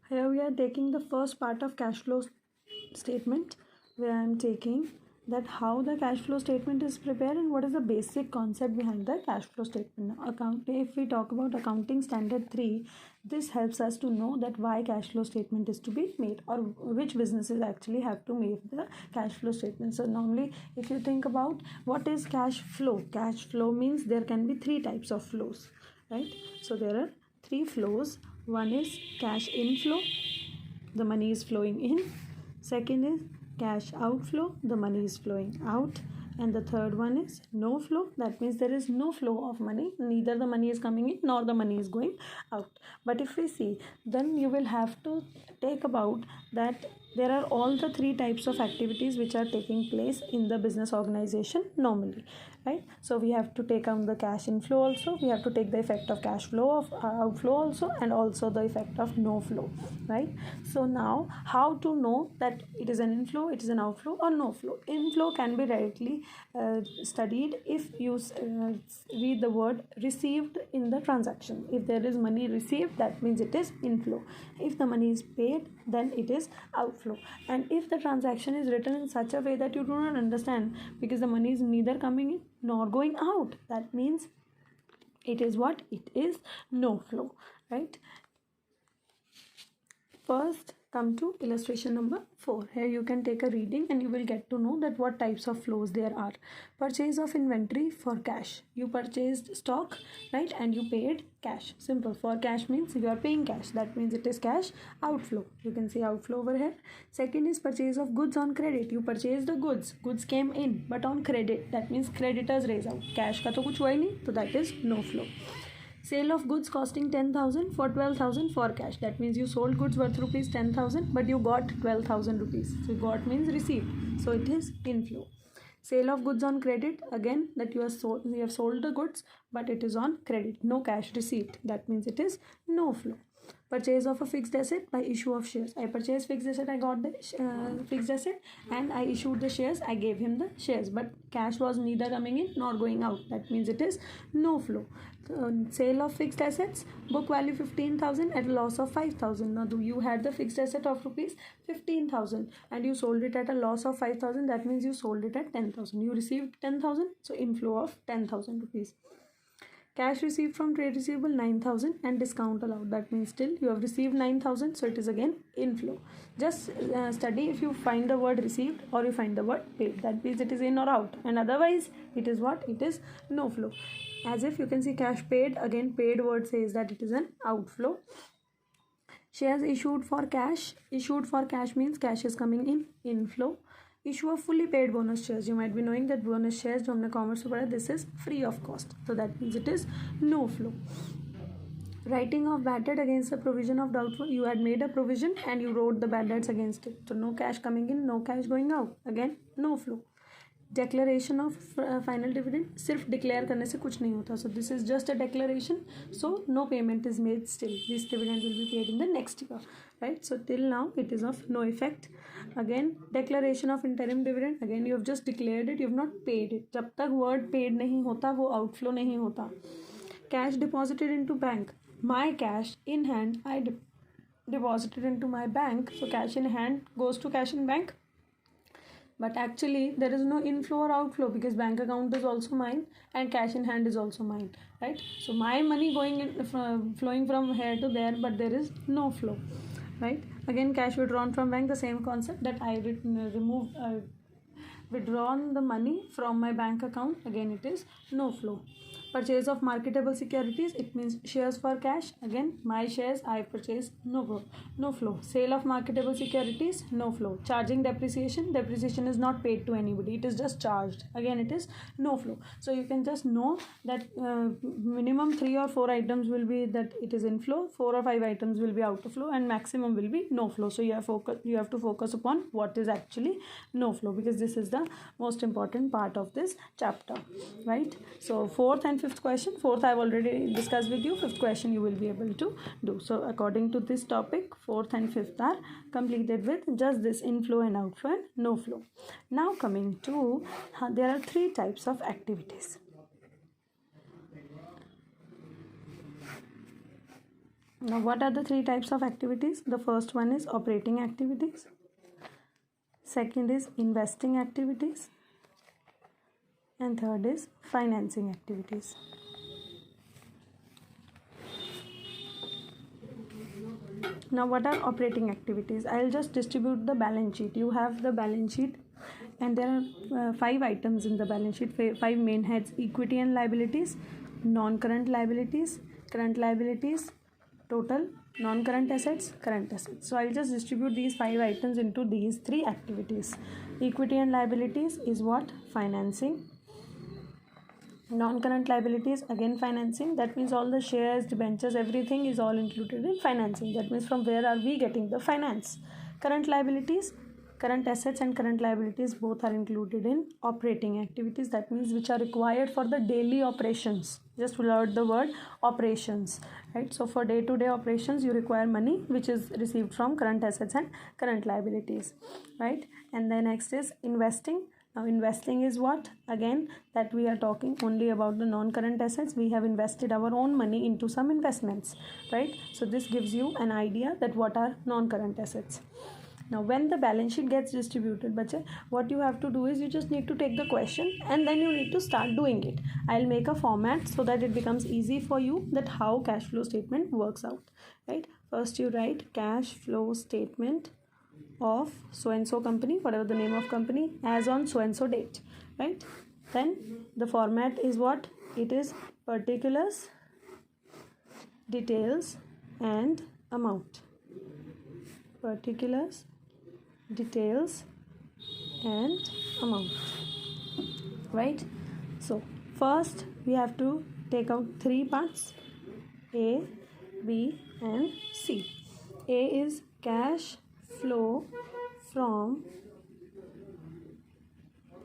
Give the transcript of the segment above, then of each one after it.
Here we are taking the first part of cash flow statement, where I am taking that how the cash flow statement is prepared and what is the basic concept behind the cash flow statement. If we talk about accounting standard 3, this helps us to know that why cash flow statement is to be made, or which businesses actually have to make the cash flow statement. So normally if you think about what is cash flow means there can be three types of flows, right? So there are three flows. One is cash inflow, the money is flowing in. Second is cash outflow, the money is flowing out. And the third one is no flow, that means there is no flow of money, neither the money is coming in nor the money is going out. But if we see, then you will have to take about that there are all the three types of activities which are taking place in the business organization normally, right? So we have to take on the cash inflow also, we have to take the effect of cash flow of outflow also, and also the effect of no flow, right? So now how to know that it is an inflow, it is an outflow, or no flow? Inflow can be directly studied if you read the word received in the transaction. If there is money received, that means it is inflow. If the money is paid, then it is outflow. And if the transaction is written in such a way that you do not understand, because the money is neither coming in nor going out, that means it is what? It is no flow, right? First, come to illustration number 4. Here you can take a reading and you will get to know that what types of flows there are. Purchase of inventory for cash. You purchased stock, right? And you paid cash. Simple. For cash means you are paying cash. That means it is cash outflow. You can see outflow over here. Second is purchase of goods on credit. You purchased the goods. Goods came in but on credit. That means creditors raise out. Cash का तो कुछ हुआ ही नहीं, so that is no flow. Sale of goods costing 10,000 for 12,000 for cash. That means you sold goods worth rupees 10,000 but you got 12,000 rupees. So got means received. So it is inflow. Sale of goods on credit, again that you have sold the goods but it is on credit, no cash received. That means it is no flow. Purchase of a fixed asset by issue of shares. I purchased fixed asset, I got the fixed asset, and I issued the shares, I gave him the shares, but cash was neither coming in nor going out. That means it is no flow. Sale of fixed assets, book value 15,000 at a loss of 5,000. Now you had the fixed asset of rupees 15,000 and you sold it at a loss of 5,000. That means you sold it at 10,000. You received 10,000, so inflow of 10,000 rupees. Cash received from trade receivable 9,000 and discount allowed. That means still you have received 9,000, so it is again inflow. Just study if you find the word received or you find the word paid. That means it is in or out, and otherwise it is what? It is no flow. As if you can see cash paid, again paid word says that it is an outflow. Shares issued for cash. Issued for cash means cash is coming in, inflow. Issue of fully paid bonus shares. You might be knowing that bonus shares जो हमने commerce में पढ़ा, this is free of cost. So that means it is no flow. Writing of bad debt against the provision of doubtful. You had made a provision and you wrote the bad debts against it. So no cash coming in, no cash going out. Again no flow. Declaration of final dividend. सिर्फ declare करने से कुछ नहीं होता. So this is just a declaration. So no payment is made still. This dividend will be paid in the next year. Right? So till now it is of no effect. Again declaration of interim dividend. Again you have just declared it. You have not paid it. जब तक word paid नहीं होता वो outflow नहीं होता. Cash deposited into bank. My cash in hand I deposited into my bank. So cash in hand goes to cash in bank. But actually there is no inflow or outflow because bank account is also mine and cash in hand is also mine, right? So my money going in flowing from here to there, but there is no flow, right? Again cash withdrawn from bank, the same concept that I withdrawn the money from my bank account. Again it is no flow. Purchase of marketable securities, it means shares for cash. Again my shares I purchased, no flow. Sale of marketable securities, no flow. Charging depreciation, depreciation is not paid to anybody, it is just charged. Again it is no flow. So you can just know that minimum 3 or 4 items will be that it is inflow, 4 or 5 items will be out of flow, and maximum will be no flow. So you have to focus upon what is actually no flow, because this is the most important part of this chapter, right? So fourth and fifth question. Fourth I have already discussed with you. Fifth question you will be able to do. So according to this topic, fourth and fifth are completed with just this inflow and outflow and no flow. Now coming to there are three types of activities. Now, what are the three types of activities? The first one is operating activities. Second is investing activities. And third is financing activities. Now, what are operating activities? I'll just distribute the balance sheet. You have the balance sheet, and there are 5 items in the balance sheet, 5 main heads: equity and liabilities, non-current liabilities, current liabilities, total, non-current assets, current assets. So I'll just distribute these 5 items into these 3 activities. Equity and liabilities is what? Financing. Non-current liabilities, again financing. That means all the shares, debentures, everything is all included in financing. That means from where are we getting the finance? Current liabilities, current assets and current liabilities both are included in operating activities. That means which are required for the daily operations. Just without the word operations, right? So for day-to-day operations you require money which is received from current assets and current liabilities, right? And then next is investing. Now investing is what? Again, that we are talking only about the non-current assets. We have invested our own money into some investments, right? So this gives you an idea that what are non-current assets. Now when the balance sheet gets distributed, bache, what you have to do is you just need to take the question and then you need to start doing it. I'll make a format so that it becomes easy for you that how cash flow statement works out, right? First you write cash flow statement of so and so company, whatever the name of company, as on so and so date, right? Then the format is what? It is particulars, details and amount. Particulars, details and amount, right? So first we have to take out 3 parts: A, B and C. A is cash flow from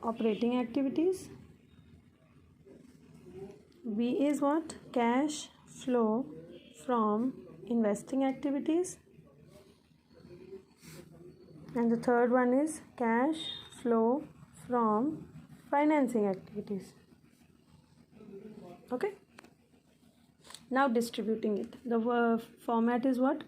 operating activities. B is what? Cash flow from investing activities. And the third one is cash flow from financing activities. Okay. Now distributing it. The format is what?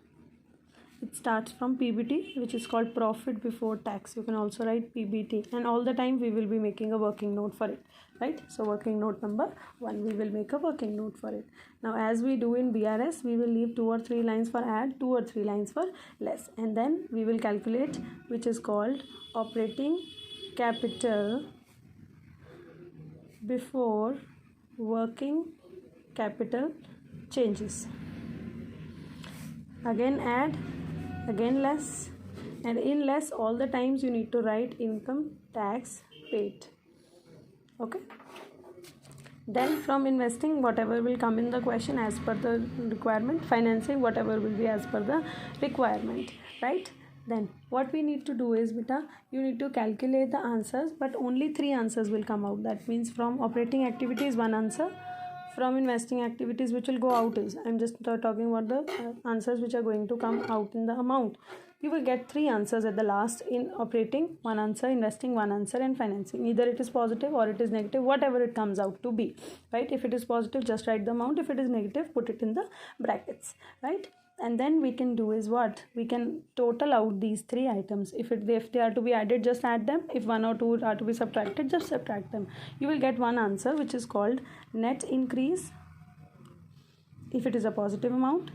It starts from PBT, which is called profit before tax. You can also write PBT, and all the time we will be making a working note for it, right? So working note number 1, we will make a working note for it. Now as we do in BRS, we will leave 2 or 3 lines for add, 2 or 3 lines for less, and then we will calculate, which is called operating capital before working capital changes. Again add, again less, and in less all the times you need to write income tax paid. Okay. Then from investing, whatever will come in the question as per the requirement. Financing, whatever will be as per the requirement, right? Then what we need to do is, beta, you need to calculate the answers, but only 3 answers will come out. That means from operating activities 1 answer, from investing activities which will go out is, I'm just talking about the answers which are going to come out in the amount. You will get 3 answers at the last. In operating, 1 answer, investing 1 answer, and financing. Either it is positive or it is negative, whatever it comes out to be, right? If it is positive, just write the amount. If it is negative, put it in the brackets, right? And then we can do is what? We can total out these 3 items. If they are to be added, just add them. If 1 or 2 are to be subtracted, just subtract them. You will get one answer which is called net increase if it is a positive amount,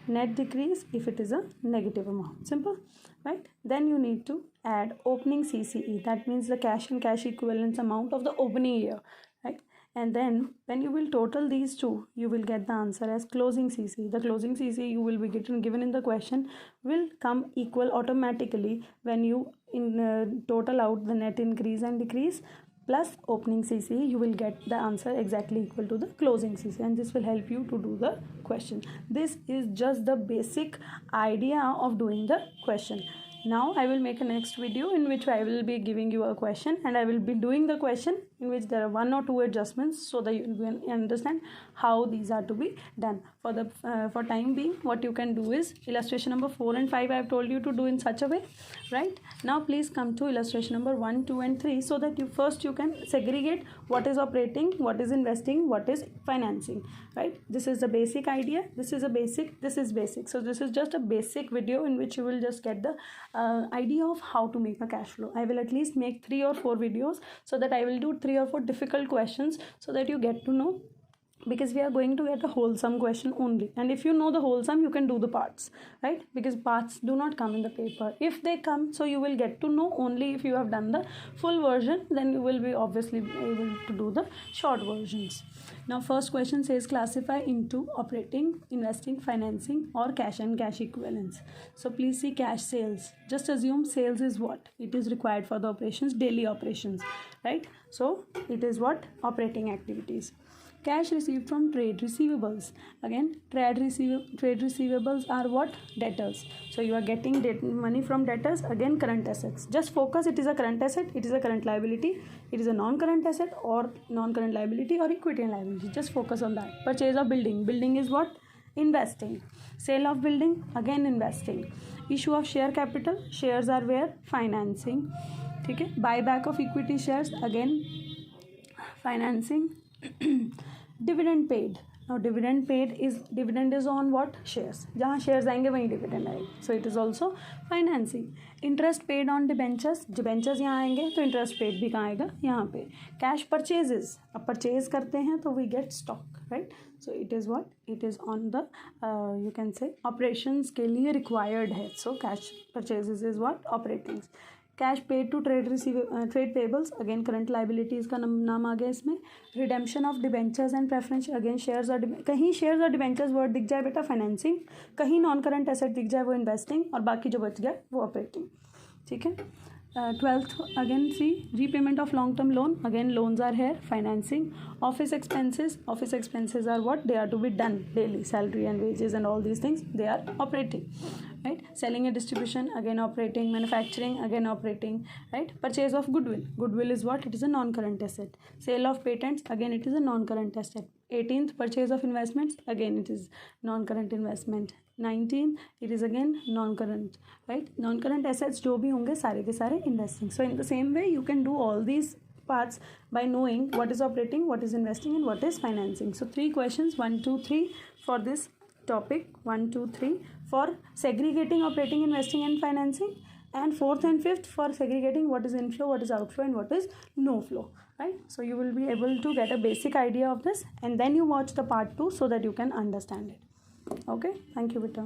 net decrease if it is a negative amount. Simple, right? Then you need to add opening CCE. That means the cash and cash equivalents amount of the opening year, right? And then when you will total these 2, you will get the answer as closing CC. The closing CC you will be given in the question will come equal automatically when you total out the net increase and decrease plus opening CC. You will get the answer exactly equal to the closing CC, and this will help you to do the question. This is just the basic idea of doing the question. Now I will make a next video in which I will be giving you a question and I will be doing the question in which there are 1 or 2 adjustments, so that you will understand how these are to be done. For time being, what you can do is illustration number 4 and 5 I have told you to do in such a way, right? Now please come to illustration number 1, 2 and 3, so that you can segregate what is operating, what is investing, what is financing, right? This is the basic idea, this is basic. So this is just a basic video in which you will just get the idea of how to make a cash flow. I will at least make 3 or 4 videos, so that I will do 3 or 4 difficult questions, so that you get to know, because we are going to get a wholesome question only, and if you know the wholesome, you can do the parts, right? Because parts do not come in the paper. If they come, so you will get to know only if you have done the full version, then you will be obviously able to do the short versions. Now first question says classify into operating, investing, financing, or cash and cash equivalents. So please see cash sales. Just assume sales is what? It is required for the operations, daily operations, right? So it is what? Operating activities. Cash received from trade receivables. Again, trade receivables are what? Debtors. So you are getting money from debtors. Again, current assets. Just focus, it is a current asset, it is a current liability, it is a non-current asset or non-current liability or equity and liability. Just focus on that. Purchase of building. Building is what? Investing. Sale of building, again investing. Issue of share capital. Shares are where? Financing. Okay. Buyback of equity shares, again financing. Dividend paid. Now dividend is on what? Shares. जहाँ shares आएंगे वहीं dividend आएगा. So it is also financing. Interest paid on debentures. Debentures यहाँ आएंगे तो interest paid भी कहाँ आएगा? यहाँ पे. Cash purchases. अब purchase करते हैं तो we get stock, right? So it is what? It is on the you can say operations के लिए required है. So cash purchases is what? Operating. Cash paid to trade payables, again current liabilities का नाम आ गया इसमें. Redemption of debentures and preference, again shares और कहीं शेयर्स और डिबेंचर्स वर्ड दिख जाए बेटा फाइनेंसिंग, कहीं नॉन करंट एसेट दिख जाए वो इन्वेस्टिंग, और बाकी जो बच गया वो ऑपरेटिंग. ठीक है. 12th again see repayment of long term loan, again loans are here, financing. Office expenses are what? They are to be done daily, salary and wages and all these things, they are operating, right? Selling and distribution, again operating. Manufacturing, again operating, right? Purchase of goodwill is what? It is a non current asset. Sale of patents, again it is a non current asset. 18th purchase of investments, again it is non current investment. 19 it is again non-current, right? Non-current assets जो भी होंगे सारे के सारे investing. So in the same way you can do all these parts by knowing what is operating, what is investing and what is financing. So 3 questions, 1, 2, 3 for this topic, 1, 2, 3 for segregating operating, investing and financing, and 4th and 5th for segregating what is inflow, what is outflow and what is no flow, right? So you will be able to get a basic idea of this, and then you watch the part 2 so that you can understand it. Okay, thank you beta.